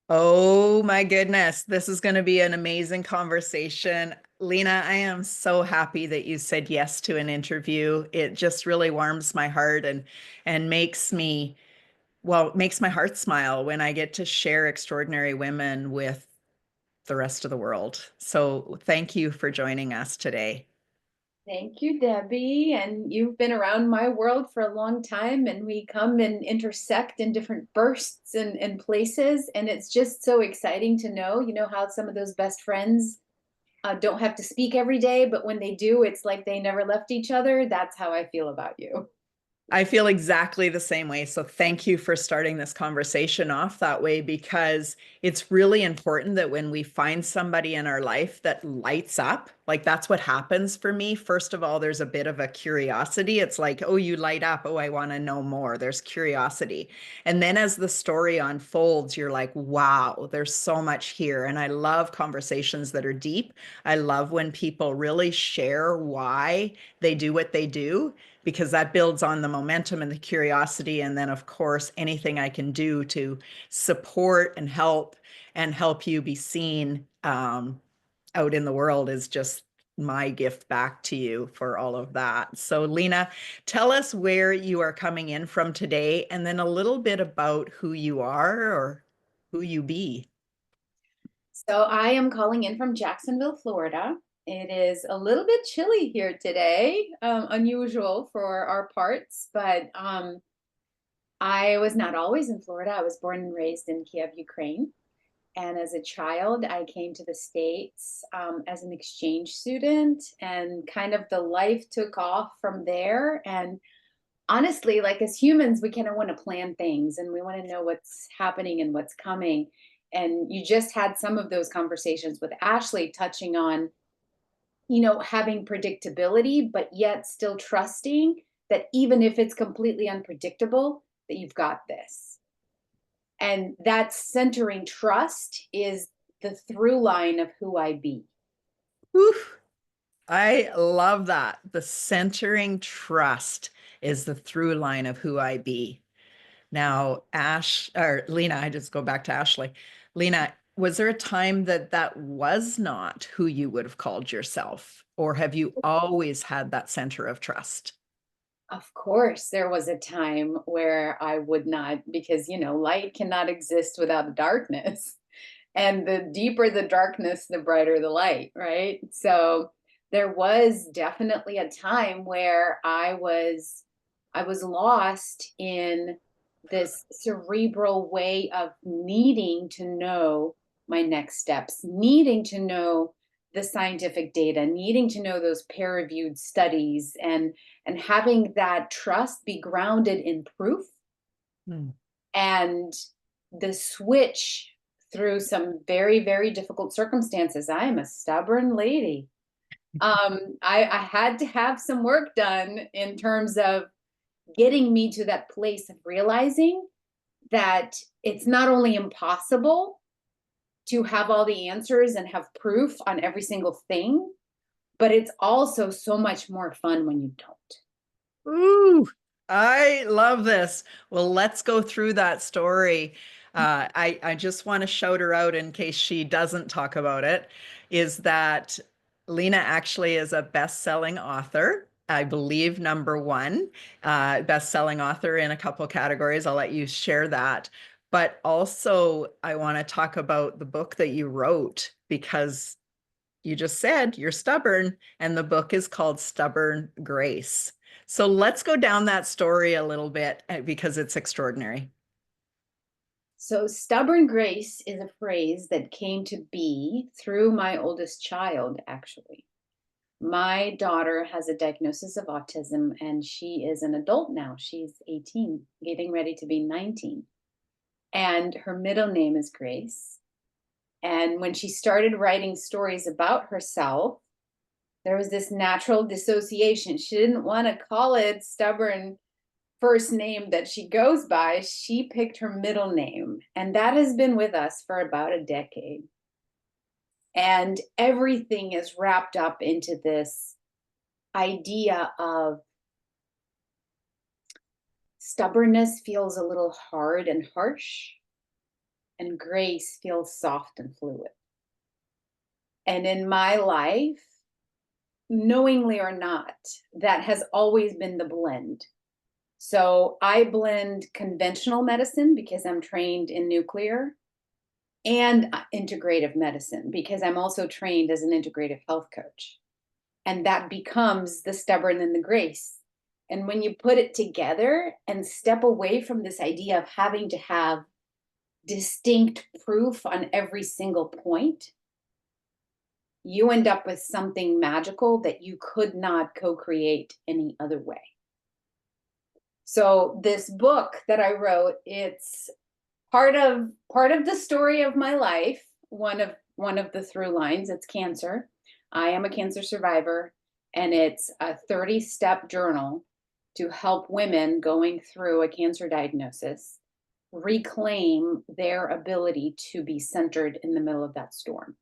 Oh my goodness, this is going to be an amazing conversation. Lena, I am so happy that you said yes to an interview. It just really warms my heart and makes me, well, it makes my heart smile when I get to share extraordinary women with the rest of the world. So thank you for joining us today. Thank you, Debbie. And you've been around my world for a long time, and we come and intersect in different bursts and places. And it's just so exciting to know, how some of those best friends don't have to speak every day, but when they do, it's like they never left each other. That's how I feel about you. I feel exactly the same way. So thank you for starting this conversation off that way because it's really important that when we find somebody in our life that lights up, like that's what happens for me. First of all, there's a bit of a curiosity. It's like, oh, you light up. Oh, I want to know more. There's curiosity. And then as the story unfolds, you're like, wow, there's so much here. And I love conversations that are deep. I love when people really share why they do what they do because that builds on the momentum and the curiosity. And then, of course, anything I can do to support and help you be seen out in the world is just my gift back to you for all of that. So, Lena, tell us where you are coming in from today, and then a little bit about who you are or who you be. So I am calling in from Jacksonville, Florida. It is a little bit chilly here today, unusual for our parts, but I was not always in Florida. I was born and raised in Kiev, Ukraine. And as a child, I came to the States as an exchange student, and kind of the life took off from there. And honestly, like as humans, we kind of want to plan things and we want to know what's happening and what's coming. And you just had some of those conversations with Ashley touching on, having predictability, but yet still trusting that even if it's completely unpredictable, that you've got this. And that centering trust is the through line of who I be. Whew, I love that. The centering trust is the through line of who I be. Now, Ash or Lena, I just go back to Ashley. Lena, was there a time that that was not who you would have called yourself? Or have you always had that center of trust? Of course, there was a time where I would not, because, light cannot exist without darkness. And the deeper the darkness, the brighter the light, right? So there was definitely a time where I was lost in this cerebral way of needing to know my next steps, needing to know the scientific data, needing to know those peer-reviewed studies, and having that trust be grounded in proof. Hmm. And the switch through some very, very difficult circumstances. I am a stubborn lady. I had to have some work done in terms of getting me to that place of realizing that it's not only impossible to have all the answers and have proof on every single thing, but it's also so much more fun when you don't. Ooh, I love this. Well, let's go through that story. I just want to shout her out in case she doesn't talk about it, is that Lena actually is a best-selling author. I believe number one, best-selling author in a couple categories. I'll let you share that. But also, I want to talk about the book that you wrote because you just said you're stubborn, and the book is called Stubborn Grace. So let's go down that story a little bit because it's extraordinary. So, stubborn grace is a phrase that came to be through my oldest child, actually. My daughter has a diagnosis of autism and she is an adult now. She's 18, getting ready to be 19. And her middle name is Grace. And when she started writing stories about herself, there was this natural dissociation. She didn't want to call it stubborn first name that she goes by. She picked her middle name. And that has been with us for about a decade. And everything is wrapped up into this idea of stubbornness feels a little hard and harsh. and grace feels soft and fluid. And in my life, knowingly or not, that has always been the blend. So I blend conventional medicine because I'm trained in nuclear, and integrative medicine because I'm also trained as an integrative health coach. And that becomes the stubborn and the grace. And when you put it together and step away from this idea of having to have distinct proof on every single point, you end up with something magical that you could not co-create any other way. So this book that I wrote, it's part of the story of my life. One of the through lines, it's cancer. I am a cancer survivor, and it's a 30-step journal to help women going through a cancer diagnosis reclaim their ability to be centered in the middle of that storm.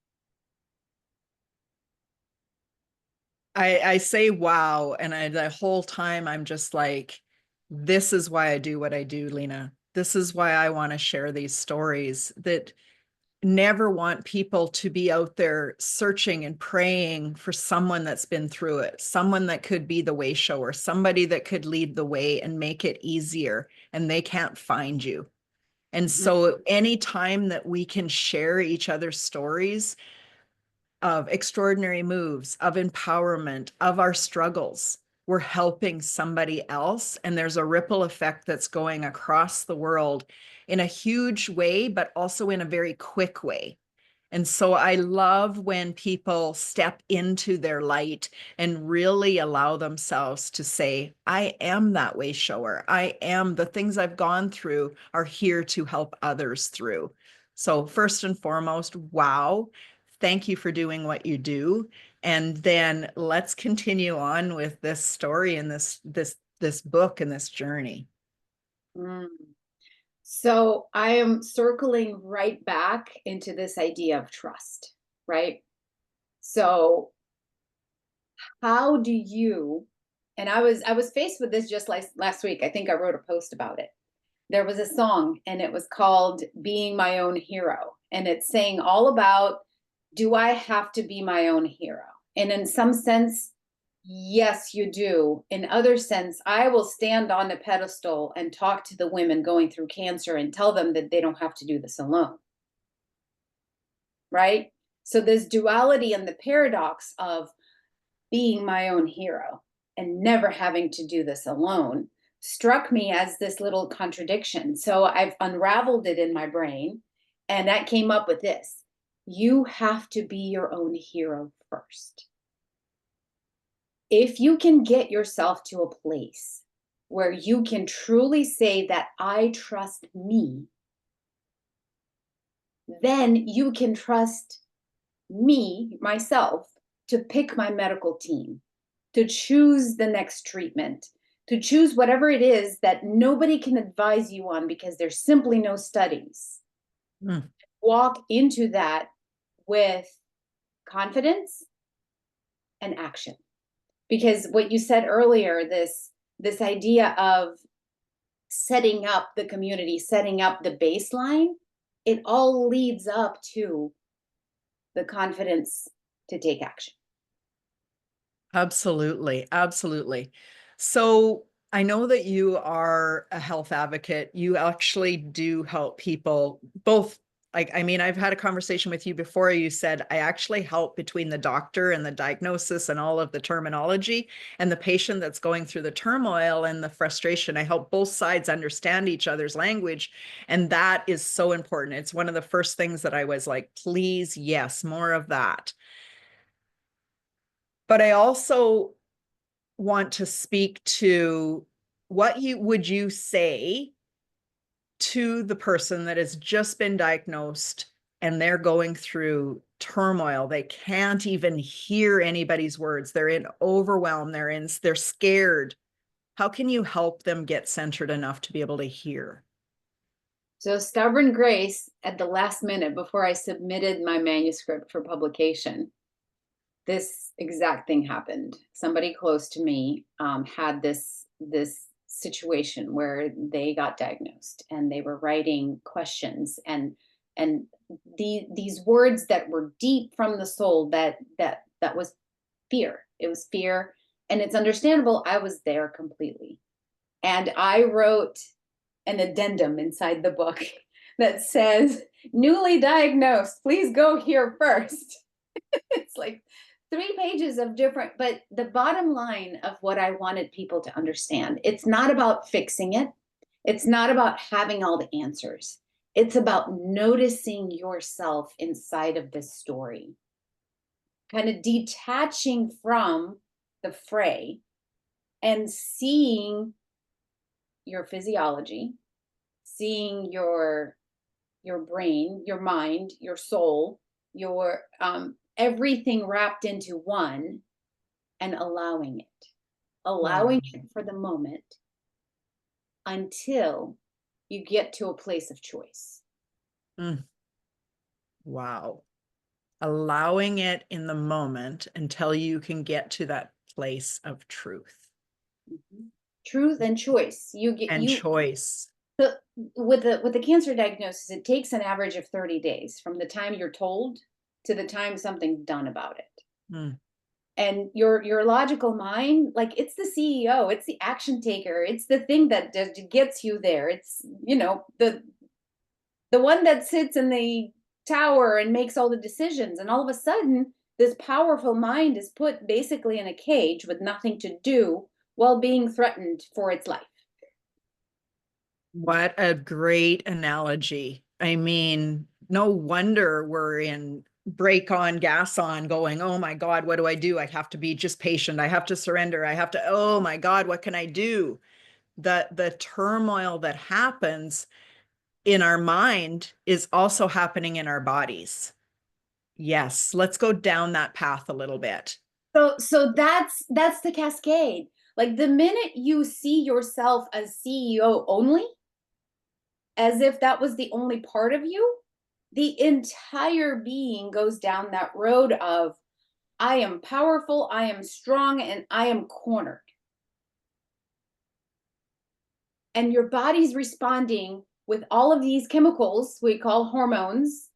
I say wow, and the whole time I'm just like, this is why I do what I do, Lena. This is why I want to share these stories that never want people to be out there searching and praying for someone that's been through it, someone that could be the way shower, somebody that could lead the way and make it easier, and they can't find you. And Mhm. so anytime that we can share each other's stories of extraordinary moves, of empowerment, of our struggles, we're helping somebody else. And there's a ripple effect that's going across the world in a huge way, but also in a very quick way. And so I love when people step into their light and really allow themselves to say, I am that way shower. I am, the things I've gone through are here to help others through. So first and foremost, wow. Thank you for doing what you do. And then let's continue on with this story and this book and this journey. Mm. So I am circling right back into this idea of trust, right? So how do you, and I was faced with this just like last week. I think I wrote a post about it. There was a song and it was called Being My Own Hero. And it's saying all about, do I have to be my own hero? And in some sense, yes, you do. In other sense, I will stand on a pedestal and talk to the women going through cancer and tell them that they don't have to do this alone. Right? So this duality and the paradox of being my own hero and never having to do this alone struck me as this little contradiction. So I've unraveled it in my brain, and that came up with this: you have to be your own hero first. If you can get yourself to a place where you can truly say that I trust me, then you can trust me, myself, to pick my medical team, to choose the next treatment, to choose whatever it is that nobody can advise you on because there's simply no studies. Mm. Walk into that with confidence and action. Because what you said earlier, this idea of setting up the community, setting up the baseline, it all leads up to the confidence to take action. Absolutely. Absolutely. So I know that you are a health advocate. You actually do help people both. Like, I mean, I've had a conversation with you before. You said I actually help between the doctor and the diagnosis and all of the terminology and the patient that's going through the turmoil and the frustration. I help both sides understand each other's language. And that is so important. It's one of the first things that I was like, please, yes, more of that. But I also want to speak to what you would you say to the person that has just been diagnosed and they're going through turmoil. They can't even hear anybody's words. They're in overwhelm. They're scared. How can you help them get centered enough to be able to hear? So, stubborn grace at the last minute before I submitted my manuscript for publication, this exact thing happened. Somebody close to me had this situation where they got diagnosed and they were writing questions, and And these words that were deep from the soul, that was fear. It was fear. And it's understandable. I was there completely. And I wrote an addendum inside the book that says, newly diagnosed, please go here first. It's like 3 pages of different, but the bottom line of what I wanted people to understand, it's not about fixing it. It's not about having all the answers. It's about noticing yourself inside of this story, kind of detaching from the fray and seeing your physiology, seeing your brain, your mind, your soul, your everything wrapped into one, and allowing Wow. it for the moment until you get to a place of choice. Mm. Wow. Allowing it in the moment until you can get to that place of truth Mhm. Truth and choice. You get and you choice. the with the cancer diagnosis, it takes an average of 30 days from the time you're told to the time something's done about it. Mm. And your logical mind, like, it's the CEO, it's the action taker, it's the thing that gets you there. It's, the one that sits in the tower and makes all the decisions, and all of a sudden this powerful mind is put basically in a cage with nothing to do while being threatened for its life. What a great analogy. I mean, no wonder we're in brake on, gas on, going, oh my God, what do I do? I have to be just patient. I have to surrender. I have to, oh my God, what can I do? The turmoil that happens in our mind is also happening in our bodies. Yes, let's go down that path a little bit. So that's the cascade. Like, the minute you see yourself as CEO only, as if that was the only part of you, the entire being goes down that road of, I am powerful, I am strong, and I am cornered. And your body's responding with all of these chemicals we call hormones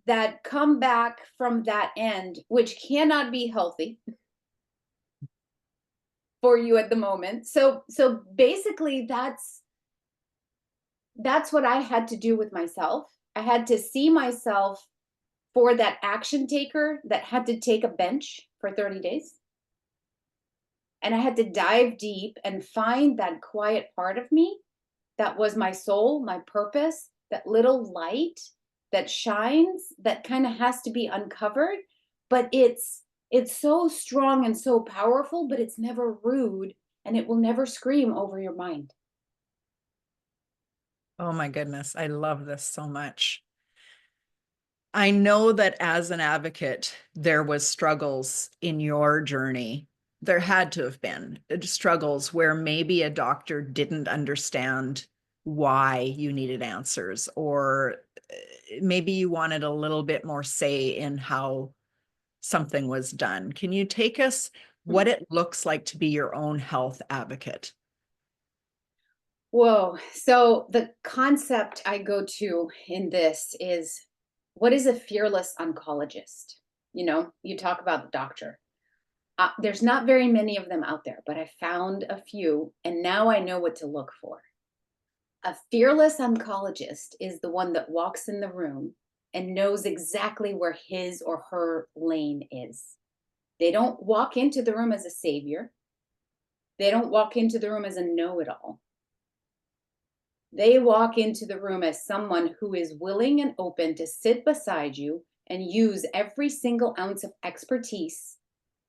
that come back from that end, which cannot be healthy for you at the moment. So basically that's what I had to do with myself. I had to see myself for that action taker that had to take a bench for 30 days. And I had to dive deep and find that quiet part of me that was my soul, my purpose, that little light that shines, that kind of has to be uncovered, but it's so strong and so powerful, but it's never rude, and it will never scream over your mind. Oh my goodness, I love this so much. I know that as an advocate, there was struggles in your journey. There had to have been struggles where maybe a doctor didn't understand why you needed answers, or maybe you wanted a little bit more say in how something was done. Can you take us what it looks like to be your own health advocate? Whoa. So the concept I go to in this is, what is a fearless oncologist? You talk about the doctor. There's not very many of them out there, but I found a few, and now I know what to look for. A fearless oncologist is the one that walks in the room and knows exactly where his or her lane is. They don't walk into the room as a savior. They don't walk into the room as a know it all. They walk into the room as someone who is willing and open to sit beside you and use every single ounce of expertise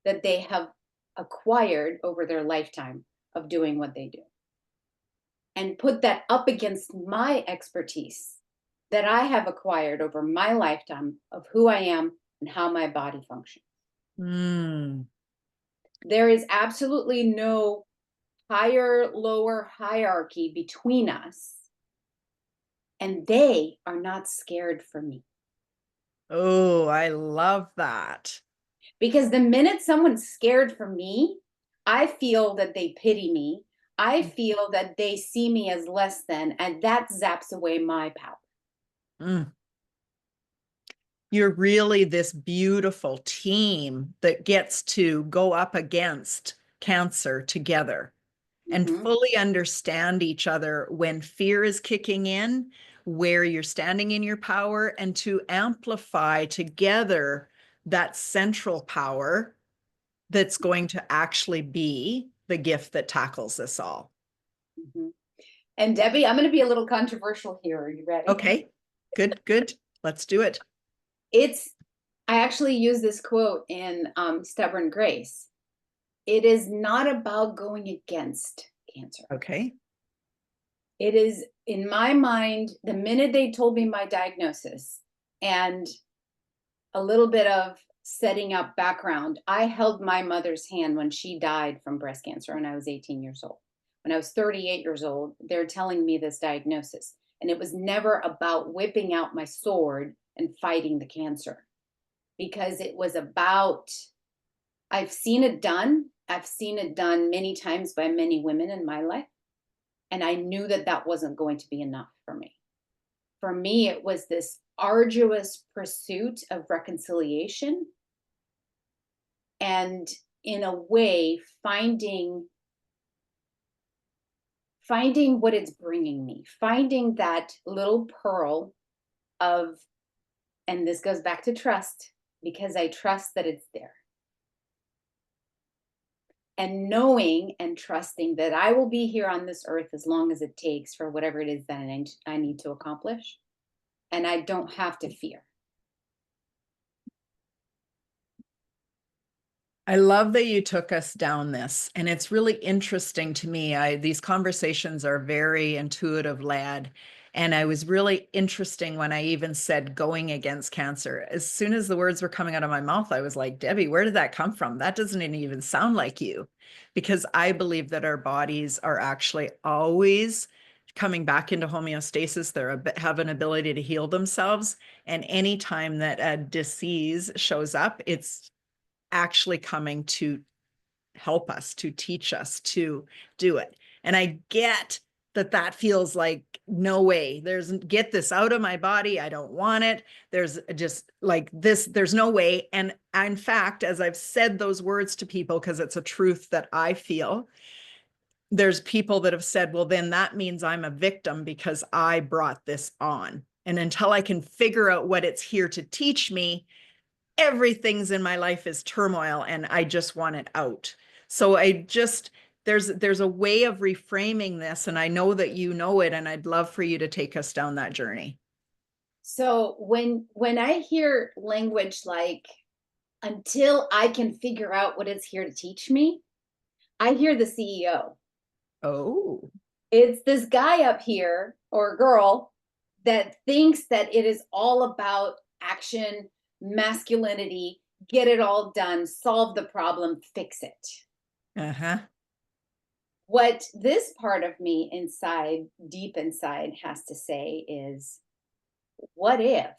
that they have acquired over their lifetime of doing what they do, and put that up against my expertise that I have acquired over my lifetime of who I am and how my body functions. Mm. There is absolutely no higher, lower hierarchy between us, and they are not scared for me. Oh, I love that. Because the minute someone's scared for me, I feel that they pity me. I feel that they see me as less than, and that zaps away my power. Mm. You're really this beautiful team that gets to go up against cancer together and Hmm. fully understand each other when fear is kicking in, where you're standing in your power, and to amplify together that central power that's going to actually be the gift that tackles us all. Hmm. And Debbie, I'm going to be a little controversial here. Are you ready? Okay, good, good. Let's do it. It's, I actually use this quote in Stubborn Grace. It is not about going against cancer. Okay. It is, in my mind, the minute they told me my diagnosis and a little bit of setting up background, I held my mother's hand when she died from breast cancer when I was 18 years old. When I was 38 years old, they're telling me this diagnosis. And it was never about whipping out my sword and fighting the cancer, because it was about, I've seen it done. I've seen it done many times by many women in my life. And I knew that that wasn't going to be enough for me. For me, it was this arduous pursuit of reconciliation and, in a way, finding what it's bringing me, finding that little pearl of, and this goes back to trust, because I trust that it's there. And knowing and trusting that I will be here on this earth as long as it takes for whatever it is that I need to accomplish. And I don't have to fear. I love that you took us down this, and it's really interesting to me. These conversations are very intuitive led, and I was really interesting when I even said going against cancer. As soon as the words were coming out of my mouth, I was like, Debbie, where did that come from? That doesn't even sound like you, because I believe that our bodies are actually always coming back into homeostasis. Have an ability to heal themselves, and anytime that a disease shows up, it's actually coming to help us, to teach us to do it. And I get that that feels like no way. Get this out of my body. I don't want it. There's just like this, there's no way. And in fact, as I've said those words to people, because it's a truth that I feel, there's people that have said, well, then that means I'm a victim because I brought this on. And until I can figure out what it's here to teach me, everything's in my life is turmoil and I just want it out. So there's a way of reframing this, and I know that you know it, and I'd love for you to take us down that journey. So when I hear language like, until I can figure out what it's here to teach me, I hear the CEO. Oh, It's this guy up here, or girl, that thinks that it is all about action, masculinity, get it all done, solve the problem, fix it. uh-huh. What this part of me inside, deep inside, has to say is, what if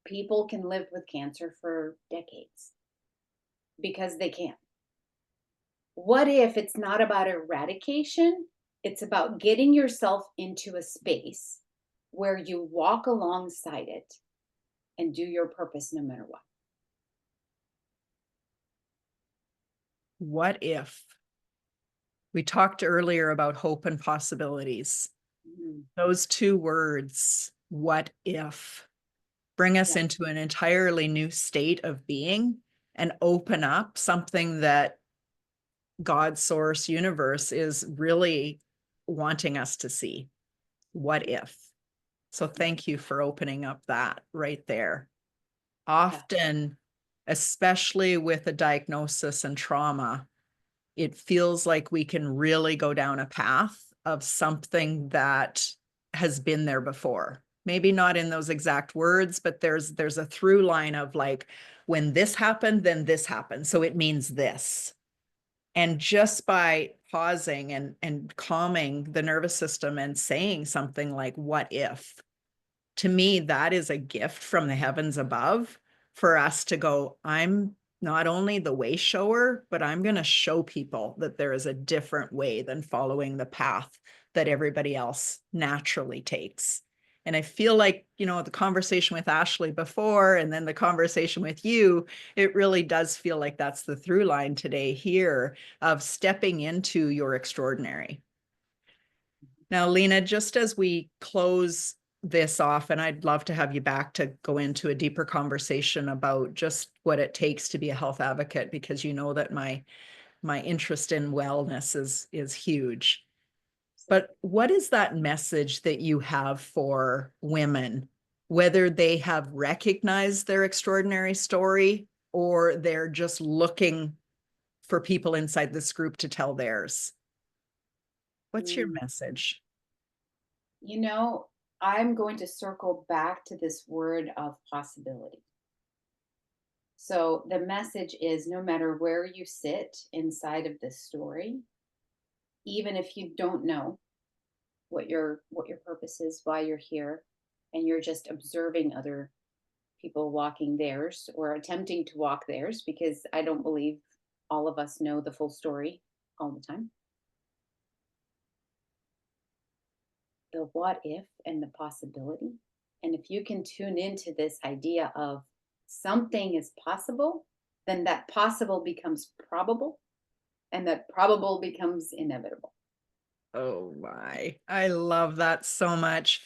people can live with cancer for decades? Because they can. What if it's not about eradication? It's about getting yourself into a space where you walk alongside it and do your purpose no matter what. What if we talked earlier about hope and possibilities? Mhm. Those two words, what if, bring us Yeah. into an entirely new state of being and open up something that God, source, universe is really wanting us to see. What if? So thank you for opening up that right there. Yeah. Often, especially with a diagnosis and trauma, it feels like we can really go down a path of something that has been there before. Maybe not in those exact words, but there's a through line of like, when this happened, then this happened. So it means this. And just by pausing and calming the nervous system and saying something like, what if? To me, that is a gift from the heavens above for us to go, I'm not only the way shower, but I'm going to show people that there is a different way than following the path that everybody else naturally takes. And I feel like, the conversation with Ashley before and then the conversation with you, it really does feel like that's the through line today here of stepping into your extraordinary. Now, Lena, just as we close this off, and I'd love to have you back to go into a deeper conversation about just what it takes to be a health advocate, because you know that my interest in wellness is huge. But what is that message that you have for women, whether they have recognized their extraordinary story or they're just looking for people inside this group to tell theirs? What's your Mm, message? You know, I'm going to circle back to this word of possibility. So the message is no matter where you sit inside of this story, even if you don't know what your purpose is, why you're here, and you're just observing other people walking theirs or attempting to walk theirs, because I don't believe all of us know the full story all the time. The what if and the possibility. And if you can tune into this idea of something is possible, then that possible becomes probable, and that probable becomes inevitable. Oh my, I love that so much.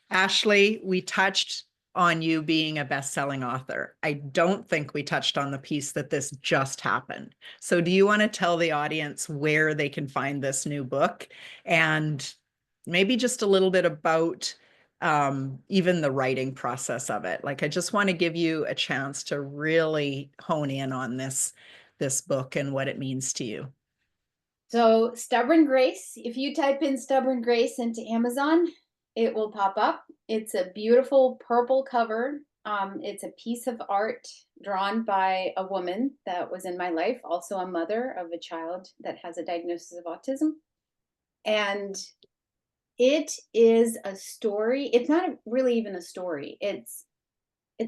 Ashley, we touched on you being a best-selling author. I don't think we touched on the piece that this just happened. So do you want to tell the audience where they can find this new book and maybe just a little bit about even the writing process of it? Like, I just want to give you a chance to really hone in on this book and what it means to you. So, Stubborn Grace, if you type in Stubborn Grace into Amazon, it will pop up. It's a beautiful purple cover. It's a piece of art drawn by a woman that was in my life, also a mother of a child that has a diagnosis of autism. And it is a story. It's not really even a story. It's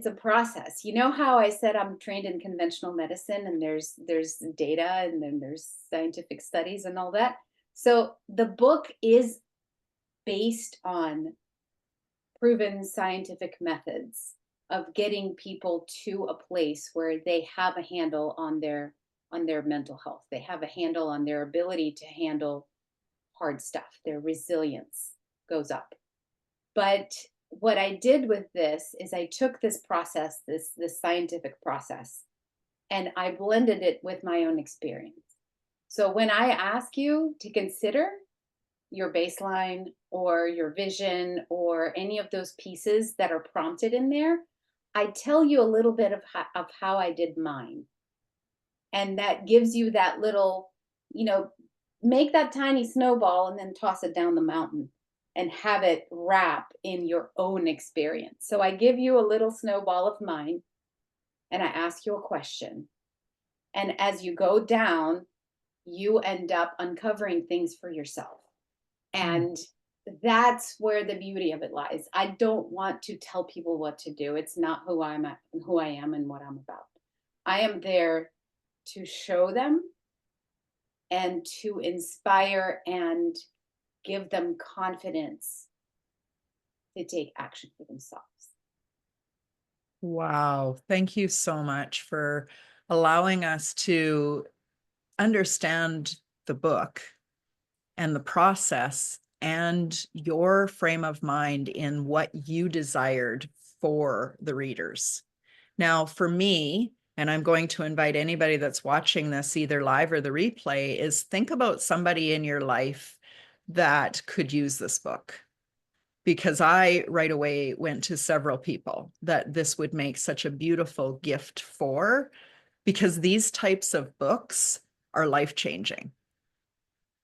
a process. You know how I said I'm trained in conventional medicine, and there's data, and then there's scientific studies and all that. So the book is based on proven scientific methods of getting people to a place where they have a handle on their mental health. They have a handle on their ability to handle hard stuff. Their resilience goes up. But what I did with this is I took this process, this scientific process, and I blended it with my own experience. So when I ask you to consider your baseline or your vision or any of those pieces that are prompted in there, I tell you a little bit of how I did mine. And that gives you that little, you know, make that tiny snowball and then toss it down the mountain and have it wrap in your own experience. So I give you a little snowball of mine and I ask you a question. And as you go down, you end up uncovering things for yourself. Mm. And that's where the beauty of it lies. I don't want to tell people what to do. It's not who I am and what I'm about. I am there to show them and to inspire and give them confidence to take action for themselves. Wow. Thank you so much for allowing us to understand the book and the process and your frame of mind in what you desired for the readers. Now, for me, and I'm going to invite anybody that's watching this either live or the replay, is think about somebody in your life that could use this book, because I right away went to several people that this would make such a beautiful gift for, because these types of books are life-changing.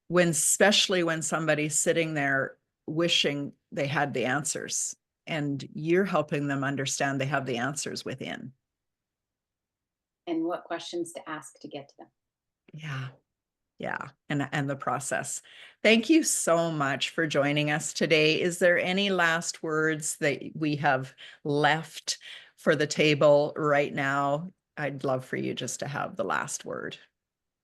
When, especially when somebody's sitting there wishing they had the answers and you're helping them understand they have the answers within. And what questions to ask to get to them. Yeah. Yeah, and the process. Thank you so much for joining us today. Is there any last words that we have left for the table right now? I'd love for you just to have the last word.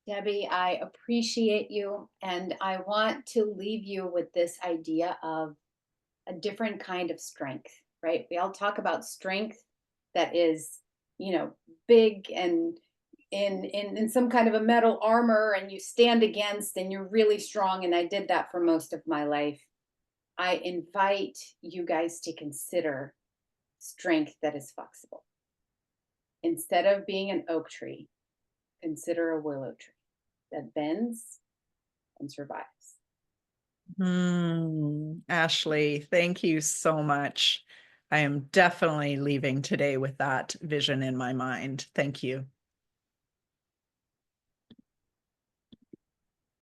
Debbie, I appreciate you. And I want to leave you with this idea of a different kind of strength, right? We all talk about strength that is, you know, big and in some kind of a metal armor, and you stand against and you're really strong. And I did that for most of my life. I invite you guys to consider strength that is flexible. Instead of being an oak tree, consider a willow tree that bends and survives. Ashley, thank you so much. I am definitely leaving today with that vision in my mind. Thank you.